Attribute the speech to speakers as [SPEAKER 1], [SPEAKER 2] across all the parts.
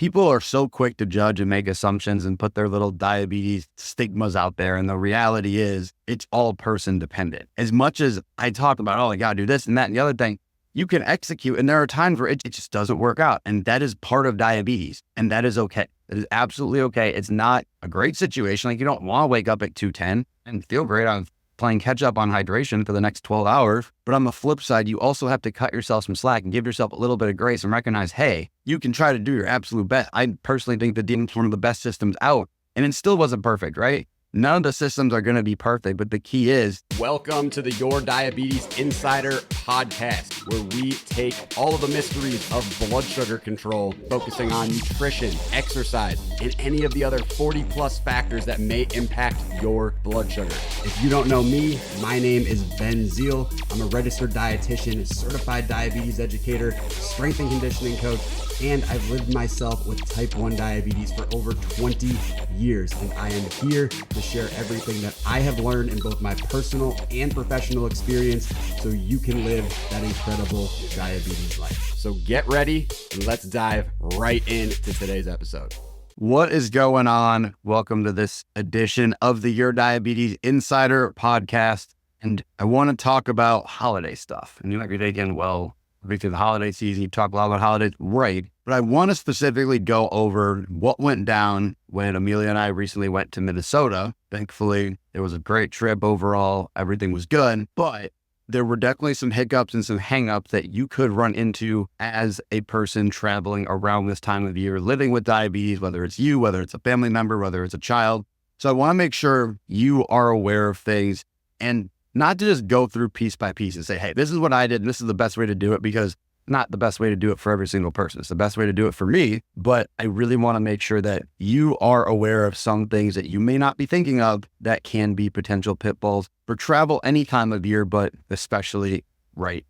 [SPEAKER 1] people are so quick to judge and make assumptions and put their little diabetes stigmas out there. And the reality is it's all person dependent. As much as I talk about, oh, I got to do this and that and the other thing, you can execute. And there are times where it just doesn't work out. And that is part of diabetes. And that is okay. That is absolutely okay. It's not a great situation. Like, you don't want to wake up at 2:10 and feel great on playing catch up on hydration for the next 12 hours. But on the flip side, you also have to cut yourself some slack and give yourself a little bit of grace and recognize, hey, you can try to do your absolute best. I personally think the DM's one of the best systems out, and it still wasn't perfect, right? None of the systems are going to be perfect, but the key is...
[SPEAKER 2] Welcome to the Your Diabetes Insider podcast, where we take all of the mysteries of blood sugar control, focusing on nutrition, exercise, and any of the other 40 plus factors that may impact your blood sugar. If you don't know me, my name is Ben Zeal. I'm a registered dietitian, certified diabetes educator, strength and conditioning coach, and I've lived myself with type 1 diabetes for over 20 years. And I am here to share everything that I have learned in both my personal and professional experience so you can live that incredible diabetes life. So get ready and let's dive right into today's episode.
[SPEAKER 1] What is going on? Welcome to this edition of the Your Diabetes Insider podcast. And I want to talk about holiday stuff. And you might be thinking, well, through the holiday season, you talk a lot about holidays, right? But I want to specifically go over what went down when Amelia and I recently went to Minnesota. Thankfully, it was a great trip overall. Everything was good, but there were definitely some hiccups and some hangups that you could run into as a person traveling around this time of year, living with diabetes, whether it's you, whether it's a family member, whether it's a child. So I want to make sure you are aware of things and not to just go through piece by piece and say, hey, this is what I did and this is the best way to do it, because not the best way to do it for every single person. It's the best way to do it for me, but I really want to make sure that you are aware of some things that you may not be thinking of that can be potential pitfalls for travel any time of year, but especially right.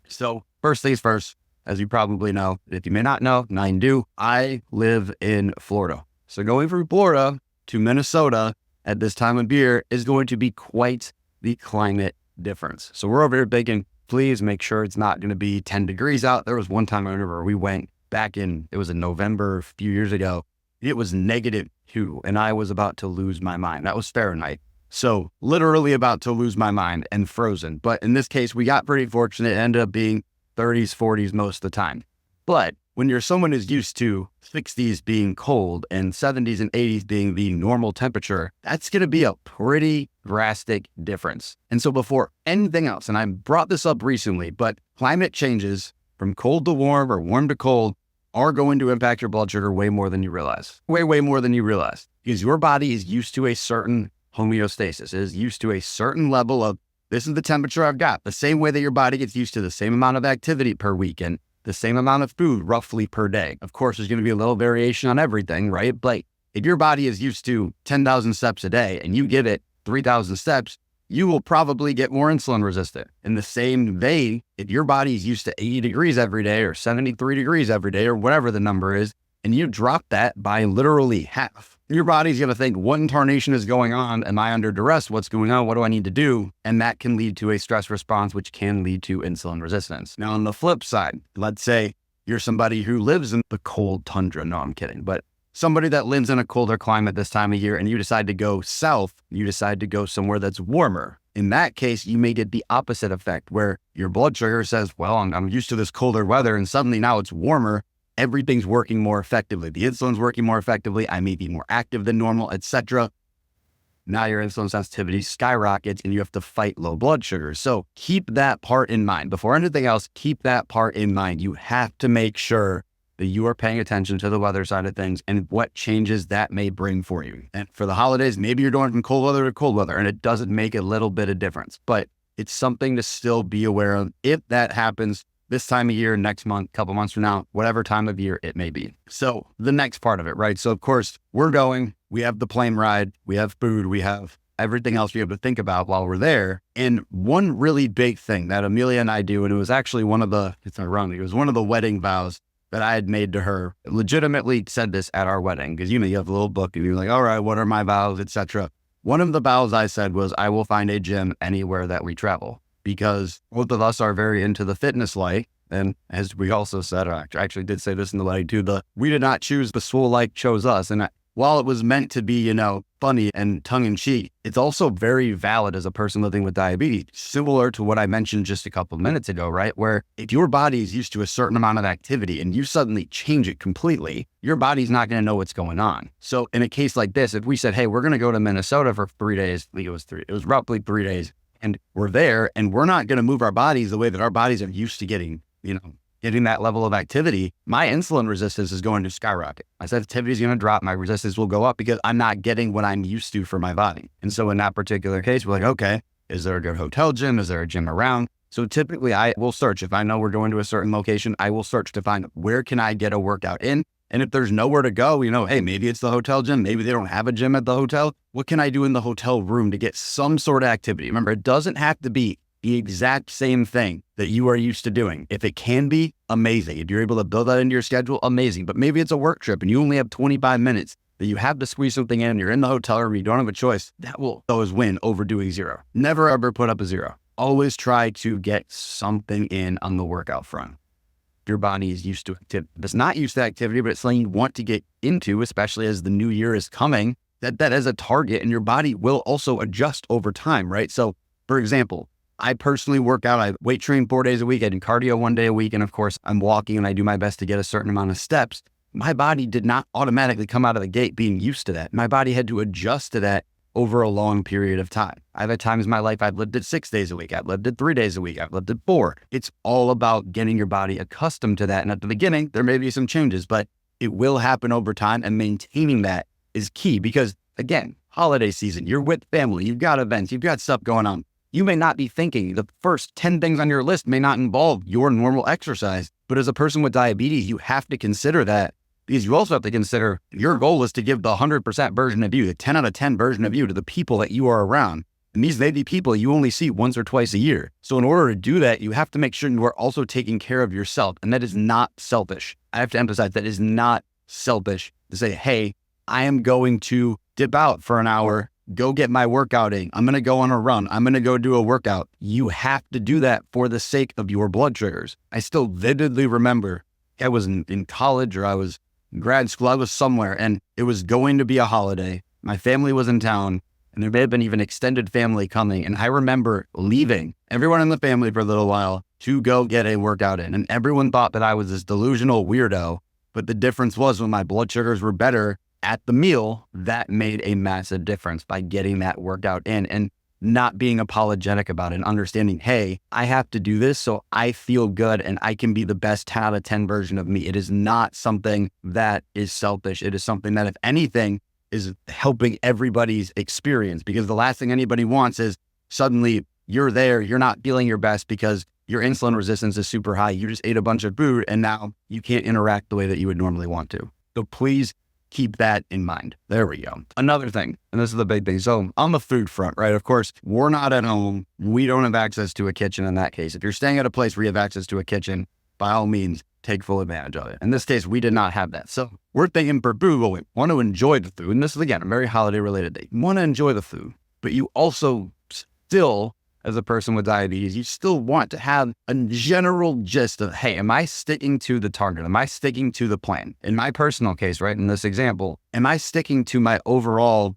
[SPEAKER 1] So first things first, as you probably know, if you may not know, I do, I live in Florida. So going from Florida to Minnesota at this time of year is going to be quite the climate difference. So we're over here thinking, please make sure it's not going to be 10 degrees out. There was one time I remember we went back it was in November a few years ago. It was -2 and I was about to lose my mind. That was Fahrenheit. So literally about to lose my mind and frozen. But in this case, we got pretty fortunate. It ended up being 30s, 40s most of the time. But when you're someone who's used to 60s being cold and 70s and 80s being the normal temperature, that's going to be a pretty drastic difference. And so before anything else, and I brought this up recently, but climate changes from cold to warm or warm to cold are going to impact your blood sugar way more than you realize. Way more than you realize. Because your body is used to a certain homeostasis. It is used to a certain level of, this is the temperature I've got. The same way that your body gets used to the same amount of activity per weekend, the same amount of food roughly per day. Of course, there's going to be a little variation on everything, right? But if your body is used to 10,000 steps a day and you give it 3,000 steps, you will probably get more insulin resistant. In the same vein, if your body is used to 80 degrees every day or 73 degrees every day or whatever the number is, and you drop that by literally half, your body's going to think, what in tarnation is going on? Am I under duress? What's going on? What do I need to do? And that can lead to a stress response, which can lead to insulin resistance. Now, on the flip side, let's say you're somebody who lives in the cold tundra. No, I'm kidding. But somebody that lives in a colder climate this time of year and you decide to go south, you decide to go somewhere that's warmer. In that case, you may get the opposite effect where your blood sugar says, well, I'm used to this colder weather and suddenly now it's warmer. Everything's working more effectively. The insulin's working more effectively. I may be more active than normal, etc. Now your insulin sensitivity skyrockets and you have to fight low blood sugar. So keep that part in mind. Before anything else, keep that part in mind. You have to make sure that you are paying attention to the weather side of things and what changes that may bring for you. And for the holidays, maybe you're going from cold weather to cold weather and it doesn't make a little bit of difference, but it's something to still be aware of if that happens this time of year, next month, couple months from now, whatever time of year it may be. So the next part of it, right? So of course we're going, we have the plane ride, we have food, we have everything else we have to think about while we're there. And one really big thing that Amelia and I do, and it was actually it's ironic, it was one of the wedding vows that I had made to her. Legitimately said this at our wedding, because you have a little book and you're like, all right, what are my vows, etc. One of the vows I said was, I will find a gym anywhere that we travel. Because both of us are very into the fitness life. And as we also said, I actually did say this in the leg too, we did not choose, the swole life chose us. And while it was meant to be, funny and tongue in cheek, it's also very valid as a person living with diabetes, similar to what I mentioned just a couple of minutes ago, right? Where if your body is used to a certain amount of activity and you suddenly change it completely, your body's not going to know what's going on. So in a case like this, if we said, hey, we're going to go to Minnesota for 3 days, I think it was roughly 3 days, and we're there and we're not going to move our bodies the way that our bodies are used to getting that level of activity, my insulin resistance is going to skyrocket. My sensitivity is going to drop. My resistance will go up because I'm not getting what I'm used to for my body. And so in that particular case, we're like, okay, is there a good hotel gym? Is there a gym around? So typically I will search. If I know we're going to a certain location, I will search to find where can I get a workout in? And if there's nowhere to go, hey, maybe it's the hotel gym. Maybe they don't have a gym at the hotel. What can I do in the hotel room to get some sort of activity? Remember, it doesn't have to be the exact same thing that you are used to doing. If it can be, amazing. If you're able to build that into your schedule, amazing. But maybe it's a work trip and you only have 25 minutes that you have to squeeze something in, you're in the hotel room, you don't have a choice. That will always win over doing zero. Never ever put up a zero. Always try to get something in on the workout front. Your body is used to activity. If it's not used to activity, but it's something you want to get into, especially as the new year is coming, that is a target, and your body will also adjust over time, right? So for example, I personally work out. I weight train 4 days a week. I do cardio 1 day a week. And of course, I'm walking and I do my best to get a certain amount of steps. My body did not automatically come out of the gate being used to that. My body had to adjust to that over a long period of time. I've had times in my life I've lived at 6 days a week. I've lived at 3 days a week. I've lived at 4. It's all about getting your body accustomed to that. And at the beginning, there may be some changes, but it will happen over time, and maintaining that is key because, again, holiday season, you're with family, you've got events, you've got stuff going on. You may not be thinking the first 10 things on your list may not involve your normal exercise, but as a person with diabetes, you have to consider that, because you also have to consider your goal is to give the 100% version of you, the 10 out of 10 version of you, to the people that you are around. And these may be people you only see once or twice a year. So in order to do that, you have to make sure you are also taking care of yourself. And that is not selfish. I have to emphasize that is not selfish to say, hey, I am going to dip out for an hour, go get my workout in. I'm going to go on a run. I'm going to go do a workout. You have to do that for the sake of your blood sugars. I still vividly remember I was in college, or I was in grad school. I was somewhere and it was going to be a holiday. My family was in town and there may have been even extended family coming. And I remember leaving everyone in the family for a little while to go get a workout in. And everyone thought that I was this delusional weirdo. But the difference was when my blood sugars were better at the meal, that made a massive difference by getting that workout in and not being apologetic about it and understanding, hey, I have to do this so I feel good and I can be the best 10 out of 10 version of me. It is not something that is selfish. It is something that, if anything, is helping everybody's experience, because the last thing anybody wants is suddenly you're there, you're not feeling your best because your insulin resistance is super high. You just ate a bunch of food and now you can't interact the way that you would normally want to. So please keep that in mind. There we go. Another thing, and this is the big thing. So on the food front, right? Of course, we're not at home. We don't have access to a kitchen in that case. If you're staying at a place where you have access to a kitchen, by all means, take full advantage of it. In this case, we did not have that. So we're thinking for food, well, we want to enjoy the food. And this is, again, a very holiday related day. You want to enjoy the food, but you also still, as a person with diabetes, you still want to have a general gist of, hey, am I sticking to the target? Am I sticking to the plan? In my personal case, right, in this example, am I sticking to my overall,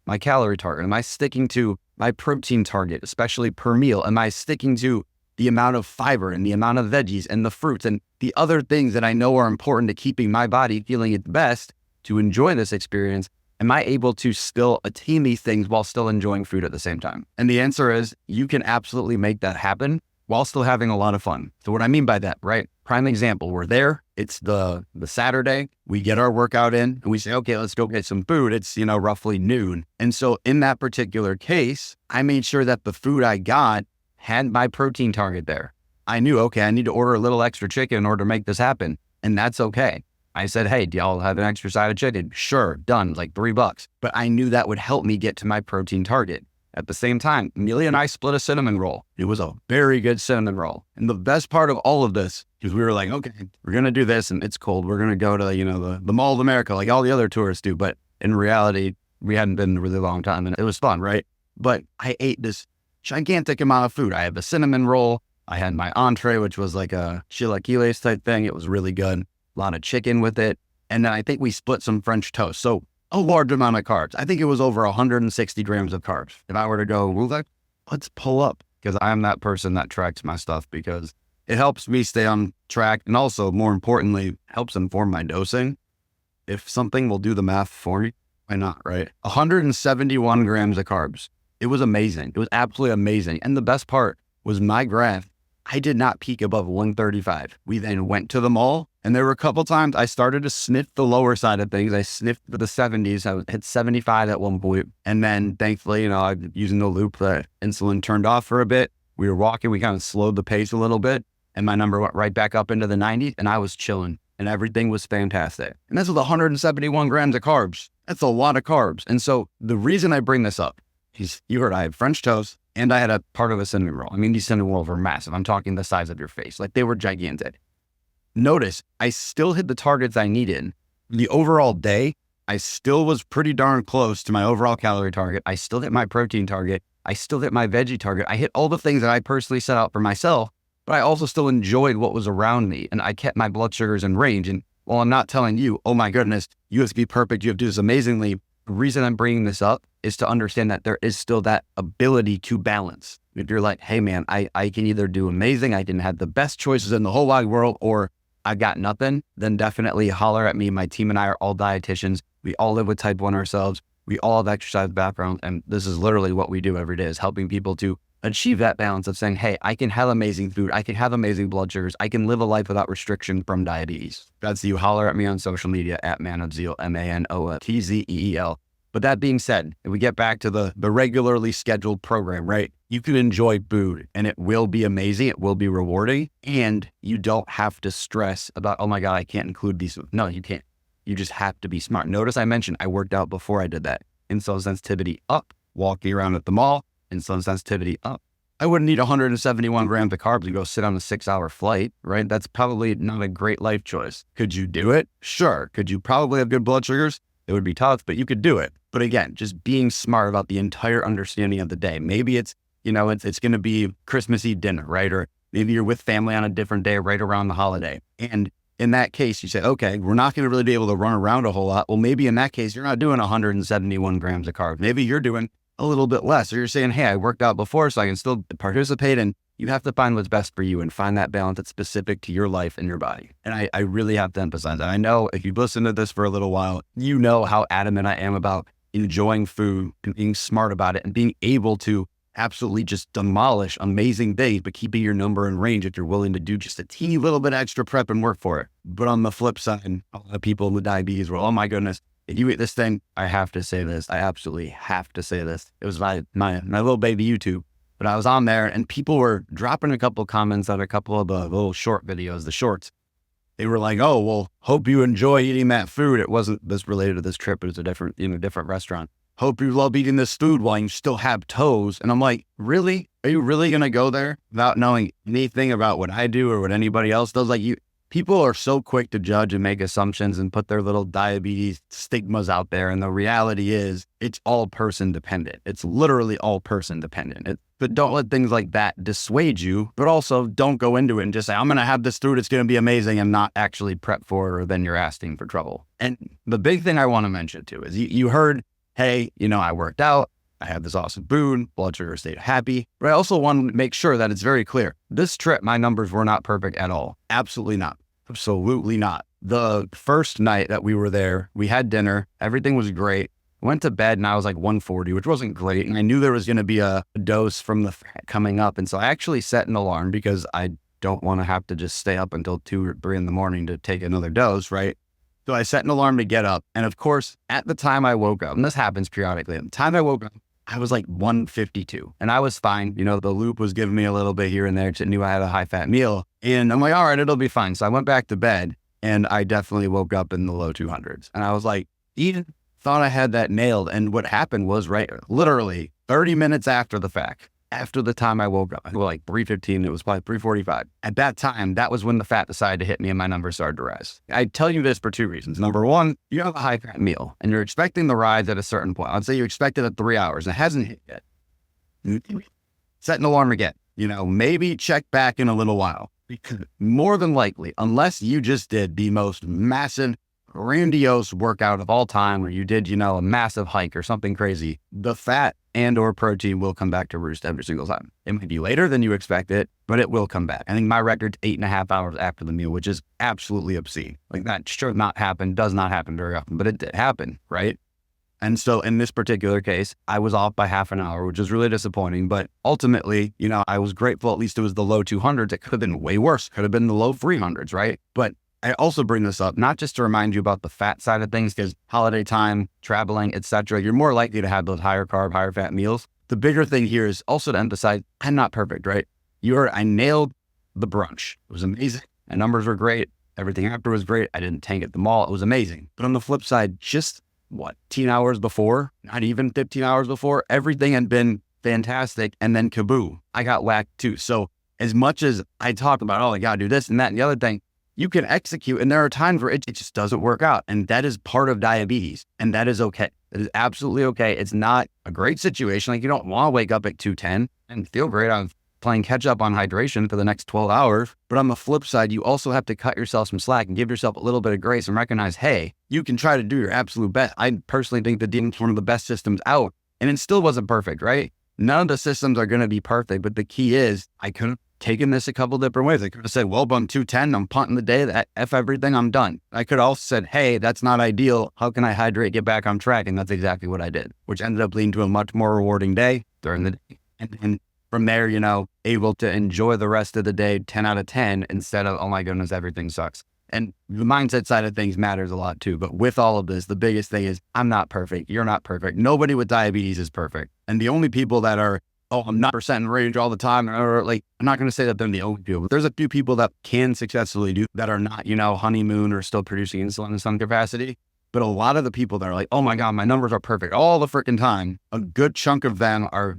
[SPEAKER 1] my calorie target? Am I sticking to my protein target, especially per meal? Am I sticking to the amount of fiber and the amount of veggies and the fruits and the other things that I know are important to keeping my body feeling its best to enjoy this experience? Am I able to still attain these things while still enjoying food at the same time? And the answer is you can absolutely make that happen while still having a lot of fun. So what I mean by that, right? Prime example, we're there. It's the Saturday. We get our workout in and we say, okay, let's go get some food. It's, roughly noon. And so in that particular case, I made sure that the food I got had my protein target there. I knew, okay, I need to order a little extra chicken in order to make this happen. And that's okay. I said, hey, do y'all have an extra side of chicken? Sure, done, like $3. But I knew that would help me get to my protein target. At the same time, Amelia and I split a cinnamon roll. It was a very good cinnamon roll. And the best part of all of this is we were like, okay, we're going to do this and it's cold. We're going to go to, the Mall of America like all the other tourists do. But in reality, we hadn't been in a really long time and it was fun, right? But I ate this gigantic amount of food. I had the cinnamon roll. I had my entree, which was like a chilaquiles type thing. It was really good. A lot of chicken with it. And then I think we split some French toast. So a large amount of carbs. I think it was over 160 grams of carbs. If I were to go, well, let's pull up, because I'm that person that tracks my stuff, because it helps me stay on track. And also, more importantly, helps inform my dosing. If something will do the math for me, why not, right? 171 grams of carbs. It was amazing. It was absolutely amazing. And the best part was my graph, I did not peak above 135. We then went to the mall, and there were a couple times I started to sniff the lower side of things. I sniffed the 70s. I hit 75 at one point. And then thankfully, I was using the loop, the insulin turned off for a bit. We were walking, we kind of slowed the pace a little bit, and my number went right back up into the 90s, and I was chilling, and everything was fantastic. And this was 171 grams of carbs. That's a lot of carbs. And so the reason I bring this up is, you heard I had French toast, and I had a part of a cinnamon roll. I mean, these cinnamon rolls were massive. I'm talking the size of your face. Like, they were gigantic. Notice, I still hit the targets I needed. The overall day, I still was pretty darn close to my overall calorie target. I still hit my protein target. I still hit my veggie target. I hit all the things that I personally set out for myself, but I also still enjoyed what was around me, and I kept my blood sugars in range. And while I'm not telling you, oh my goodness, you have to be perfect, you have to do this amazingly, the reason I'm bringing this up is to understand that there is still that ability to balance. If you're like, hey man, I can either do amazing, I can have the best choices in the whole wide world, or I got nothing, then definitely holler at me. My team and I are all dietitians. We all live with type 1 ourselves. We all have exercise background. And this is literally what we do every day, is helping people to achieve that balance of saying, hey, I can have amazing food. I can have amazing blood sugars. I can live a life without restriction from diabetes. That's you. Holler at me on social media at manofzeal, MANOFTZEEL. But that being said, if we get back to the regularly scheduled program, right? You can enjoy food and it will be amazing. It will be rewarding. And you don't have to stress about, oh my God, I can't include these. No, you can't. You just have to be smart. Notice I mentioned I worked out before I did that. Insulin sensitivity up, walking around at the mall, insulin sensitivity up. I wouldn't need 171 grams of carbs to go sit on a 6-hour flight, right? That's probably not a great life choice. Could you do it? Sure. Could you probably have good blood sugars? It would be tough, but you could do it. But again, just being smart about the entire understanding of the day. Maybe it's going to be Christmas Eve dinner, right? Or maybe you're with family on a different day right around the holiday. And in that case, you say, okay, we're not going to really be able to run around a whole lot. Well, maybe in that case, you're not doing 171 grams of carbs. Maybe you're doing a little bit less. Or you're saying, hey, I worked out before, so I can still participate. And you have to find what's best for you and find that balance that's specific to your life and your body. And I really have to emphasize that. I know if you've listened to this for a little while, you know how adamant I am about enjoying food and being smart about it and being able to absolutely just demolish amazing days, but keeping your number in range if you're willing to do just a teeny little bit extra prep and work for it. But on the flip side, a lot of people with diabetes were, oh my goodness, if you eat this thing, I have to say this. I absolutely have to say this. It was my little baby YouTube. But I was on there and people were dropping a couple of comments on a couple of the little short videos, the shorts. They were like, oh, well, hope you enjoy eating that food. It wasn't this related to this trip. It was a different restaurant. Hope you love eating this food while you still have toes. And I'm like, really? Are you really going to go there without knowing anything about what I do or what anybody else does? Like, people are so quick to judge and make assumptions and put their little diabetes stigmas out there. And the reality is it's all person dependent. It's literally all person dependent. But don't let things like that dissuade you, but also don't go into it and just say, I'm going to have this food. It's going to be amazing, and not actually prep for it, or then you're asking for trouble. And the big thing I want to mention too is you heard, hey, I worked out. I had this awesome food, blood sugar stayed happy. But I also want to make sure that it's very clear. This trip, my numbers were not perfect at all. Absolutely not. Absolutely not. The first night that we were there, we had dinner. Everything was great. Went to bed and I was like 140, which wasn't great. And I knew there was going to be a dose from the coming up. And so I actually set an alarm because I don't want to have to just stay up until 2 or 3 in the morning to take another dose, right? So I set an alarm to get up. And of course, at the time I woke up, and this happens periodically, at the time I woke up, I was like 152 and I was fine. The loop was giving me a little bit here and there. I knew I had a high fat meal and I'm like, all right, it'll be fine. So I went back to bed and I definitely woke up in the low 200s. And I was like, Eden, thought I had that nailed. And what happened was literally 30 minutes after the fact, after the time I woke up, like 3:15, it was probably 3:45. At that time, that was when the fat decided to hit me and my numbers started to rise. I tell you this for 2 reasons. Number one, you have a high fat meal and you're expecting the rise at a certain point. I'd say you expect it at 3 hours and it hasn't hit yet. Set an alarm again. maybe check back in a little while. Because more than likely, unless you just did the most massive, grandiose workout of all time, where you did, a massive hike or something crazy, the fat and or protein will come back to roost every single time. It might be later than you expect it, but it will come back. I think my record's 8.5 hours after the meal, which is absolutely obscene. Like, that should not happen, does not happen very often, but it did happen, right? And so in this particular case, I was off by half an hour, which is really disappointing. But ultimately, I was grateful. At least it was the low 200s. It could have been way worse. Could have been the low 300s, right? But I also bring this up, not just to remind you about the fat side of things, because holiday time, traveling, etc., you're more likely to have those higher carb, higher fat meals. The bigger thing here is also to emphasize, I'm not perfect, right? I nailed the brunch. It was amazing. My numbers were great. Everything after was great. I didn't tank at the mall. It was amazing. But on the flip side, just 10 hours before, not even 15 hours before, everything had been fantastic. And then kaboom, I got whacked too. So as much as I talk about, I got to do this and that and the other thing, you can execute. And there are times where it just doesn't work out. And that is part of diabetes. And that is okay. That is absolutely okay. It's not a great situation. Like, you don't want to wake up at 2:10 and feel great on playing catch up on hydration for the next 12 hours. But on the flip side, you also have to cut yourself some slack and give yourself a little bit of grace and recognize, hey, you can try to do your absolute best. I personally think the DM's one of the best systems out, and it still wasn't perfect, right? None of the systems are going to be perfect, but the key is I could have taken this a couple different ways. I could have said, well, I'm 210, I'm punting the day, that F everything, I'm done. I could have also said, hey, that's not ideal. How can I hydrate, get back on track? And that's exactly what I did, which ended up leading to a much more rewarding day during the day. And from there, able to enjoy the rest of the day 10 out of 10 instead of, oh my goodness, everything sucks. And the mindset side of things matters a lot too. But with all of this, the biggest thing is I'm not perfect. You're not perfect. Nobody with diabetes is perfect. And the only people that are, I'm not percent in range all the time, or I'm not going to say that they're the only people. But there's a few people that can successfully do that are not, honeymoon or still producing insulin in some capacity. But a lot of the people that are like, oh my God, my numbers are perfect all the freaking time, a good chunk of them are,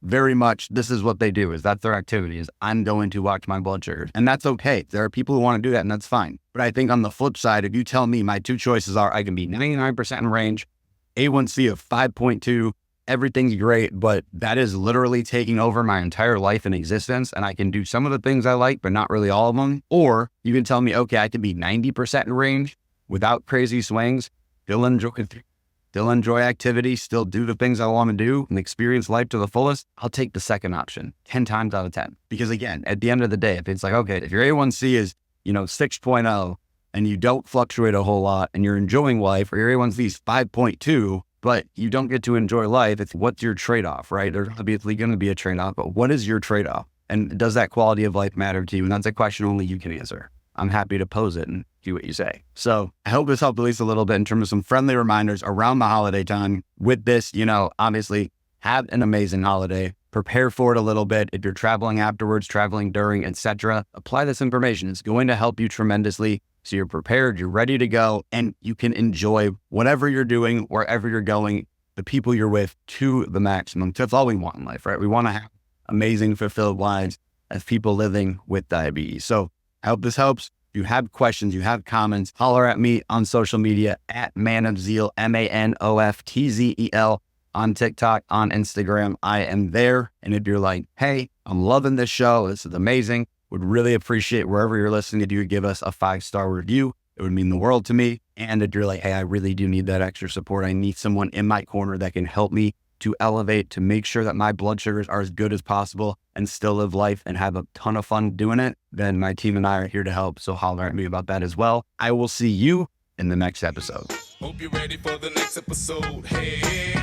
[SPEAKER 1] very much, this is what they do, is that's their activity, is I'm going to watch my blood sugar. And that's okay. There are people who want to do that, and that's fine. But I think on the flip side, if you tell me my two choices are, I can be 99% in range, A1C of 5.2, everything's great, but that is literally taking over my entire life and existence, and I can do some of the things I like, but not really all of them. Or you can tell me, okay, I can be 90% in range, without crazy swings, still enjoy activity, still do the things I want to do and experience life to the fullest. I'll take the second option 10 times out of 10. Because again, at the end of the day, if it's like, okay, if your A1C is, 6.0 and you don't fluctuate a whole lot and you're enjoying life, or your A1C is 5.2, but you don't get to enjoy life, it's what's your trade-off, right? There's obviously going to be a trade-off, but what is your trade-off? And does that quality of life matter to you? And that's a question only you can answer. I'm happy to pose it and do what you say. So I hope this helped at least a little bit in terms of some friendly reminders around the holiday time. With this, obviously have an amazing holiday. Prepare for it a little bit. If you're traveling afterwards, traveling during, etc., apply this information. It's going to help you tremendously. So you're prepared, you're ready to go, and you can enjoy whatever you're doing, wherever you're going, the people you're with to the maximum. That's all we want in life, right? We want to have amazing, fulfilled lives as people living with diabetes. So I hope this helps. If you have questions, you have comments, holler at me on social media at manofzeal, MANOFTZEL, on TikTok, on Instagram. I am there. And if you're like, hey, I'm loving this show, this is amazing, would really appreciate wherever you're listening if you would give us a 5-star review. It would mean the world to me. And if you're like, hey, I really do need that extra support, I need someone in my corner that can help me to elevate, to make sure that my blood sugars are as good as possible and still live life and have a ton of fun doing it, then my team and I are here to help. So holler at me about that as well. I will see you in the next episode.
[SPEAKER 3] Hope you're ready for the next episode. Hey.